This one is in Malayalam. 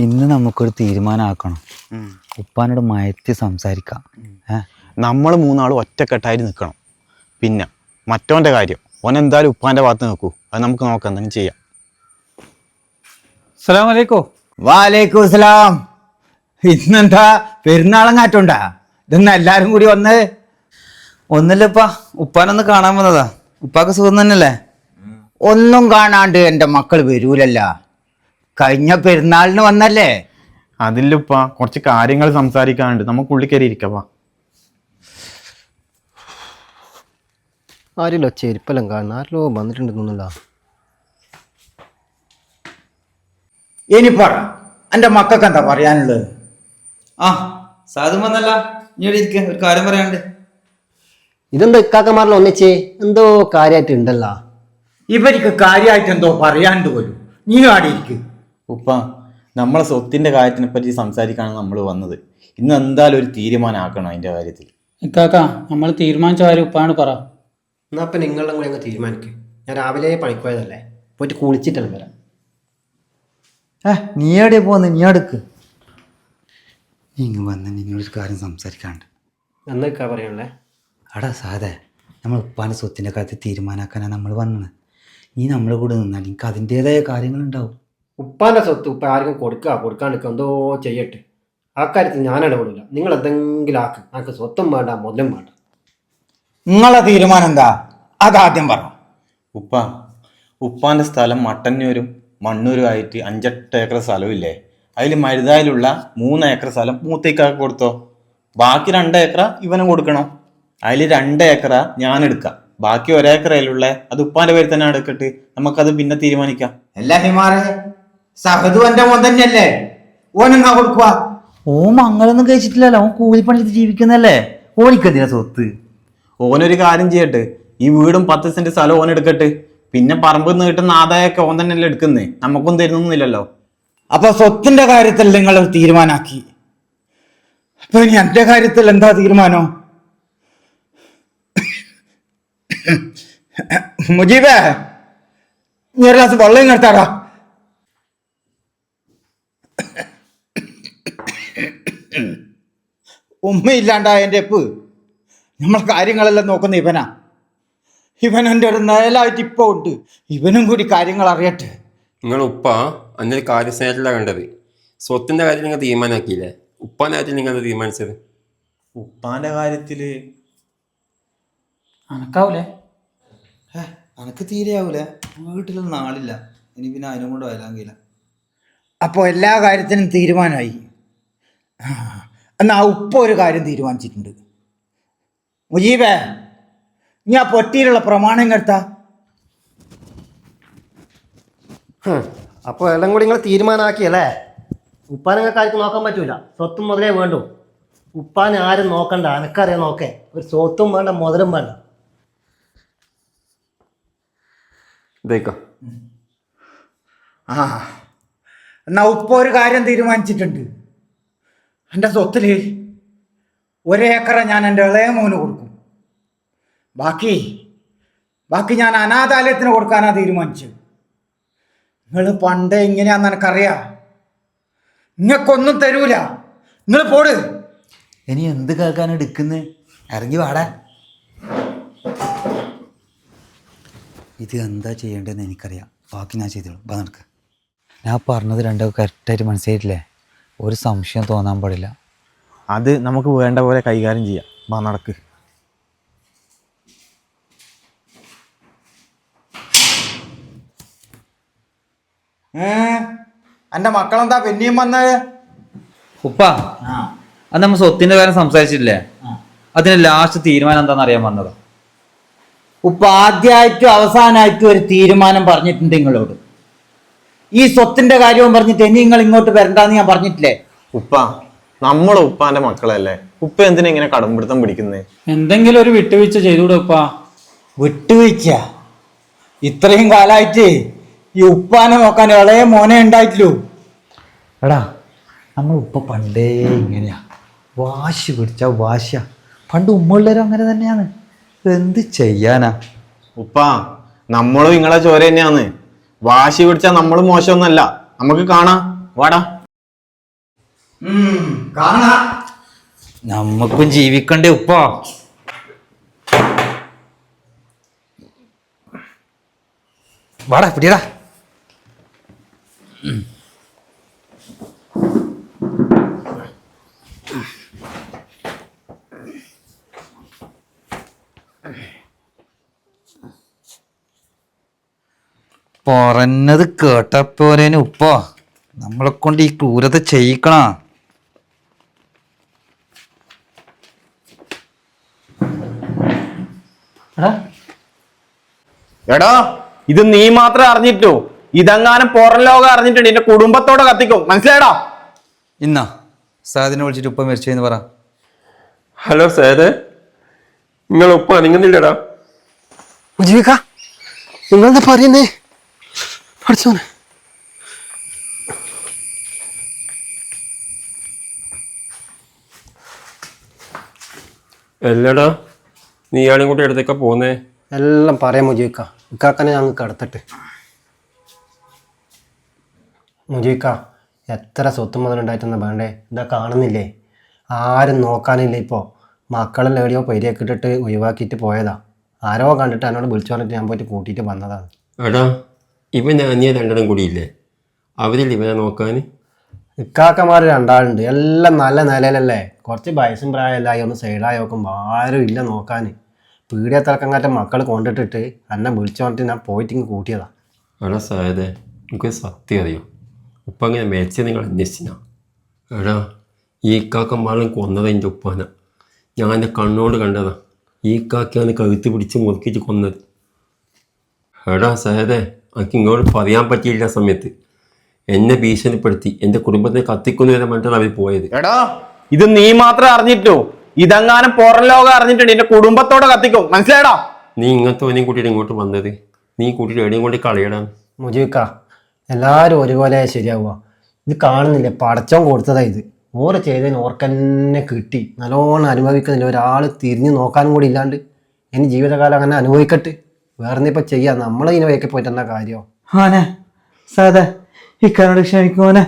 ഇന്ന് നമുക്കൊരു തീരുമാനമാക്കണം. ഉപ്പാനോട് മയത്തി സംസാരിക്കാം. നമ്മൾ മൂന്നാളും ഒറ്റക്കെട്ടായിട്ട് നിൽക്കണം. പിന്നെ മറ്റോൻ്റെ കാര്യം ഓനെന്തായാലും ഉപ്പാൻ്റെ ഭാഗത്ത് നിൽക്കൂ. അത് നമുക്ക് നോക്കാം, എന്തെങ്കിലും ചെയ്യാം. അസ്സലാമു അലൈക്കും. വാലൈക്കും സലാം. ഇന്നെന്താ പെരുന്നാളങ്ങാറ്റുണ്ടാ? ഇതെന്നാ എല്ലാരും കൂടി വന്ന്? ഒന്നില്ലപ്പാ, ഉപ്പാനൊന്ന് കാണാൻ വന്നതാ. ഉപ്പാക്ക് സുഖം തന്നെയല്ലേ? ഒന്നും കാണാണ്ട് എൻ്റെ മക്കൾ വരൂലല്ല. കഴിഞ്ഞ പെരുന്നാളിന് വന്നല്ലേ? അതിലുപ്പ കുറച്ച് കാര്യങ്ങൾ സംസാരിക്കാനുണ്ട്. നമുക്ക് ഉള്ളിൽ കയറി ഇരിക്കപ്പാ. ആരില്ലോ ചെരുപ്പെല്ലാം കാണുന്ന ആരിലോ വന്നിട്ടുണ്ടെന്നല്ല. ഇനി പറ, എൻ്റെ മക്കൾക്ക് എന്താ പറയാനുള്ളത്? ആ സാധു വന്നല്ല, ഇനി ഇവിടെ ഇരിക്ക, ഒരു കാര്യം പറയാനുണ്ട്. ഇതെന്താ ഇക്കാക്കന്മാരിൽ ഒന്നിച്ചേ എന്തോ കാര്യമായിട്ട് ഉണ്ടല്ലോ. ഇവർക്ക് കാര്യമായിട്ട് എന്തോ പറയാണ്ട് പോലും. നീ ആടിയിരിക്കും. ഉപ്പ, നമ്മളെ സ്വത്തിൻ്റെ കാര്യത്തിനെ പറ്റി സംസാരിക്കാനാണ് നമ്മൾ വന്നത്. ഇന്ന് എന്തായാലും ഒരു തീരുമാനമാക്കണം അതിൻ്റെ കാര്യത്തിൽ. ഇക്കാക്ക, നമ്മൾ തീരുമാനിച്ച കാര്യം ഉപ്പാണ് പറ. എന്നാ അപ്പം നിങ്ങളുടെ കൂടെ അങ്ങ് തീരുമാനിക്കും. ഞാൻ രാവിലെ പണിക്കുപോയതല്ലേ, പോയിട്ട് കുളിച്ചിട്ടാണ് വരാം. നീ എവിടെയാ പോന്ന്? നീ അടുക്ക്. ഇങ്ങ് വന്ന് നിന്നോടൊരു കാര്യം സംസാരിക്കാണ്ട്. എന്നൊക്കെ പറയാനുള്ളേ? അടാ സാധേ, നമ്മൾ ഉപ്പാൻ്റെ സ്വത്തിൻ്റെ കാര്യത്തിൽ തീരുമാനമാക്കാനാണ് നമ്മൾ വന്നത്. നീ നമ്മളെ കൂടെ നിന്നാൽ എനിക്ക് അതിൻ്റെതായ കാര്യങ്ങളുണ്ടാവും. ഉപ്പാൻ്റെ സ്വത്ത് ഉപ്പ ആർക്കും കൊടുക്കാണ്ടിരിക്കുക എന്തോ ചെയ്യട്ടെ. ആ കാര്യത്തിൽ ഞാൻ ഇടപെടില്ല. നിങ്ങൾ എന്തെങ്കിലും ആക്കും. എനിക്ക് സ്വത്തും വേണ്ട, മുതലും വേണ്ട. നിങ്ങളെ തീരുമാനം എന്താ? അതാദ്യം പറ. ഉപ്പാൻ്റെ സ്ഥലം മട്ടന്നൂരും മണ്ണൂരും ആയിട്ട് 5-8 ഏക്കർ സ്ഥലമില്ലേ? അതിൽ മരുതായിലുള്ള 3 ഏക്കർ സ്ഥലം മൂത്തേക്കാക്ക് കൊടുത്തോ. ബാക്കി 2 ഏക്കർ ഇവനും കൊടുക്കണം. അതിൽ 2 ഏക്കർ ഞാൻ എടുക്കാം. ബാക്കി 1 ഏക്കറയിലുള്ള അത് ഉപ്പാന്റെ പേര് തന്നെ എടുക്കട്ട്. നമുക്കത് പിന്നെ തീരുമാനിക്കാം. എല്ലാ ഹിമാറെ, സഹദു എന്റെ മോൻ തന്നെയല്ലേ? ഓനെന്നാ കൊടുക്കുക? ഓൻ മങ്ങളൊന്നും കഴിച്ചിട്ടില്ലല്ലോ. ഓൻ കൂലിപ്പണിച്ച് ജീവിക്കുന്നല്ലേ. ഓനിക്കെന്തിനാ സ്വത്ത്? ഓനൊരു കാര്യം ചെയ്യട്ടെ, ഈ വീടും 10 സെന്റ് സ്ഥലം ഓൻ എടുക്കട്ട്. പിന്നെ പറമ്പ് നിന്ന് കിട്ടുന്ന ആദായമൊക്കെ ഓൻ തന്നെയല്ലേ എടുക്കുന്നേ, നമുക്കൊന്നും തരുന്നൊന്നുമില്ലല്ലോ. അപ്പൊ സ്വത്തിന്റെ കാര്യത്തിൽ നിങ്ങൾ തീരുമാനാക്കി. അപ്പൊ ഇനി എന്റെ കാര്യത്തിൽ എന്താ തീരുമാനം? മുജീബേ, നീ ഒരു ഗ്ലാസ് വെള്ളം നിർത്താടാ. ഉമ്മയില്ലാണ്ടായ എൻ്റെ എപ്പ് നമ്മൾ കാര്യങ്ങളെല്ലാം നോക്കുന്ന ഇവനാ. ഇവൻ എൻ്റെ ഒരു നേലായിട്ട് ഇപ്പൊ ഉണ്ട്. ഇവനും കൂടി കാര്യങ്ങൾ അറിയട്ടെ. നിങ്ങൾ ഉപ്പ അന്നൊരു കാര്യസ്നേഹത്തിലാണ് കണ്ടത്. സ്വത്തിൻ്റെ കാര്യത്തിൽ നിങ്ങൾ തീരുമാനമാക്കിയില്ലേ? ഉപ്പാൻ്റെ കാര്യത്തിൽ നിങ്ങൾ തീരുമാനിച്ചത്? ഉപ്പാന്റെ കാര്യത്തില് അനക്കാവൂലേ? അനക്ക് തീരെയാവൂലേ? വീട്ടിലൊന്നും ആളില്ല. ഇനി പിന്നെ അതിനും കൊണ്ട് വരാങ്കില്ല. അപ്പോൾ എല്ലാ കാര്യത്തിനും തീരുമാനമായി. എന്നാ ഉപ്പ ഒരു കാര്യം തീരുമാനിച്ചിട്ടുണ്ട്. മുജീബേ, നീ ആ പൊട്ടിയിലുള്ള പ്രമാണം എടുത്താ. അപ്പോൾ എല്ലാം കൂടി നിങ്ങൾ തീരുമാനമാക്കിയല്ലേ? ഉപ്പാനെ നിങ്ങൾക്ക് ആർക്കും നോക്കാൻ പറ്റൂല. സ്വത്തും മുതലേ വേണ്ടു. ഉപ്പാനെ ആരും നോക്കണ്ട, എനക്കറിയാം നോക്കേ. ഒരു സ്വത്തും വേണ്ട, മുതലും വേണ്ട. ഇതേക്കോ. എന്നാ ഉപ്പ ഒരു കാര്യം തീരുമാനിച്ചിട്ടുണ്ട്. എൻ്റെ സ്വത്തിൽ 1 ഏക്കറ ഞാൻ എൻ്റെ ഇളയ മോന് കൊടുക്കും. ബാക്കി ഞാൻ അനാഥാലയത്തിന് കൊടുക്കാനാ തീരുമാനിച്ചത്. നിങ്ങൾ പണ്ടേ ഇങ്ങനെയാന്ന് എനിക്കറിയാം. നിങ്ങൾക്കൊന്നും തരൂല. നിങ്ങൾ പോട്. ഇനി എന്ത് കേൾക്കാൻ എടുക്കുന്നത്? ഇറങ്ങി വാടാ. ഇത് എന്താ ചെയ്യേണ്ടതെന്ന് എനിക്കറിയാം. ബാക്കി ഞാൻ ചെയ്തോളൂ. വാ നടക്ക്. ഞാൻ പറഞ്ഞത് രണ്ടോ കറക്റ്റായിട്ട് മനസ്സിലായിട്ടില്ലേ? ഒരു സംശയം തോന്നാൻ പാടില്ല. അത് നമുക്ക് വേണ്ട പോലെ കൈകാര്യം ചെയ്യാം. വാ നടക്ക്. എൻ്റെ മക്കളെന്താ പിന്നെയും വന്നത്? ഉപ്പ, അത് നമ്മൾ സ്വത്തിന്റെ കാര്യം സംസാരിച്ചിട്ടില്ലേ? അതിന് ലാസ്റ്റ് തീരുമാനം എന്താണെന്ന് അറിയാൻ വന്നതാ. ഉപ്പ ആദ്യമായിട്ടും അവസാനമായിട്ടും ഒരു തീരുമാനം പറഞ്ഞിട്ടുണ്ട് നിങ്ങളോട്. ഈ സ്വത്തിന്റെ കാര്യവും പറഞ്ഞിട്ട് ഇനി നിങ്ങൾ ഇങ്ങോട്ട് വരണ്ടെന്ന് ഞാൻ പറഞ്ഞിട്ടില്ലേ? നമ്മളെ ഉപ്പാന്റെ മക്കളല്ലേ. ഉപ്പ എന്തിനാ ഇങ്ങനെ കടമ്പിടുത്തം പിടിക്കുന്നേ? എന്തെങ്കിലും ഒരു വിട്ടുവീഴ്ച ചെയ്തുകൂടെ ഉപ്പാ? വിട്ടുവീഴ്ച? ഇത്രയും കാലമായിട്ട് ഈ ഉപ്പാനെ നോക്കാൻ ഇളയ മോനെ ഉണ്ടായിട്ടില്ലൂ. എടാ, നമ്മൾ ഉപ്പ പണ്ടേ ഇങ്ങനെയാ. വാശി പിടിച്ച വാശിയ. പണ്ട് ഉമ്മുള്ളവരും അങ്ങനെ തന്നെയാണ്. എന്ത് ചെയ്യാനാ? നമ്മളും നിങ്ങളെ ചോര തന്നെയാന്ന്. വാശി പിടിച്ചാൽ നമ്മളും മോശമൊന്നുമല്ല. നമുക്ക് കാണാം. വാടാ. കാണാം. നമ്മക്കും ജീവിക്കണ്ടേ ഉപ്പാ? വാടാ പിടിയടാ. പറഞ്ഞത് കേട്ടപ്പോരേന് ഉപ്പ നമ്മളെ കൊണ്ട് ഈ ക്രൂരത ചെയ്യിക്കണ. എടാ ഇത് നീ മാത്രമേ അറിഞ്ഞിട്ടു. ഇതെങ്ങാനും പുറം ലോകം അറിഞ്ഞിട്ടുണ്ട് എന്റെ കുടുംബത്തോടെ കത്തിക്കും, മനസ്സിലായടാ? ഇന്നാ സാദിനെ വിളിച്ചിട്ട് ഉപ്പ മരിച്ചെന്ന് പറ. ഹലോ സേതേ, നിങ്ങൾ ഉപ്പ അനങ്ങുന്നില്ലടാ. മുജീബിക്ക നിങ്ങളെന്താ പറയുന്നേ? പഠിച്ചോനെ അല്ലടാ, നീ ആളും കൂട്ടി അടുത്തേക്കാ പോന്നേ? എല്ലാം പറയാം മുജീബിക്ക. ഇക്കാക്കനെ ഞങ്ങൾക്ക് കടത്തട്ട്. മുജീബിക്ക എത്ര സ്വത്തും മുതലുണ്ടായിട്ടൊന്നും വേണ്ടേ? ഇതാ കാണുന്നില്ലേ, ആരും നോക്കാനില്ല. ഇപ്പോൾ മക്കളെല്ലാം എവിടെയോ പരിയൊക്കെ ഇട്ടിട്ട് ഒഴിവാക്കിയിട്ട് പോയതാ. ആരോ കണ്ടിട്ട് എന്നോട് വിളിച്ചു പറഞ്ഞിട്ട് ഞാൻ പോയിട്ട് കൂട്ടിയിട്ട് വന്നതാണ്. എടാ, ഇവൻ അനിയ രണ്ടെണ്ണം കൂടിയില്ലേ, അവരില്ല ഇവനെ നോക്കാൻ? ഇക്കാക്കമാർ രണ്ടാളുണ്ട്, എല്ലാം നല്ല നിലയിലല്ലേ. കുറച്ച് വയസ്സും പ്രായമല്ലായി ഒന്ന് സൈഡായി നോക്കുമ്പോൾ ആരും ഇല്ല നോക്കാൻ. പീടിയ തിളക്കങ്ങാറ്റ മക്കൾ കൊണ്ടിട്ടിട്ട് എന്നെ വിളിച്ചു പറഞ്ഞിട്ട് ഞാൻ പോയിട്ട് ഇങ്ങ് കൂട്ടിയതാ. എടാ സേതേ, എനിക്ക് സത്യം അറിയോ, ഉപ്പ അങ്ങനെ മരിച്ച നിങ്ങൾ അന്വേഷിച്ചാ? എടാ, ഈ കാക്കന്മാരും കൊന്നത് എൻ്റെ ഉപ്പാന. ഞാൻ എൻ്റെ കണ്ണോട് കണ്ടതാ. ഈ കാക്കയാണ് കഴുത്ത് പിടിച്ച് മുറുക്കിച്ച് കൊന്നത്. എടാ സേതേ, എനിക്ക് ഇങ്ങോട്ട് പറയാൻ പറ്റിയില്ല സമയത്ത് എന്നെ ഭീഷണിപ്പെടുത്തി എൻ്റെ കുടുംബത്തെ കത്തിക്കുന്നു വരെ പറഞ്ഞിട്ടാണ് അവർ പോയത്. എടാ ഇത് നീ മാത്രമേ അറിഞ്ഞിട്ടു. ഇതെങ്ങാനും പുറം ലോകം അറിഞ്ഞിട്ടുണ്ട് എന്റെ കുടുംബത്തോടെ കത്തിക്കും, മനസ്സിലായടാ? നീ ഇങ്ങനത്തെ ഓനെയും കൂട്ടിയിട്ട് ഇങ്ങോട്ട് വന്നത്, നീ കൂട്ടിയിട്ട് എവിടെയും കൊണ്ട് കളയടാ. മുജീബിക്ക എല്ലാവരും ഒരുപോലെ ശരിയാവുക. ഇത് കാണുന്നില്ലേ, പടച്ചോൻ കൊടുത്തതാ ഇത്. ഓറ് ചെയ്തതിന് ഓർക്കന്നെ കിട്ടി. നല്ലോണം അനുഭവിക്കുന്നില്ല. ഒരാൾ തിരിഞ്ഞു നോക്കാനും കൂടി ഇല്ലാണ്ട് ഇനി ജീവിതകാലം അങ്ങനെ അനുഭവിക്കട്ടെ. വേറെ ഇപ്പം ചെയ്യാം. നമ്മളിങ്ങനെ വയ്ക്കെ പോയിട്ട് എന്താ കാര്യം? മോനെ സാധാ ഇക്കാനോട് ക്ഷമിക്കും മോനെ.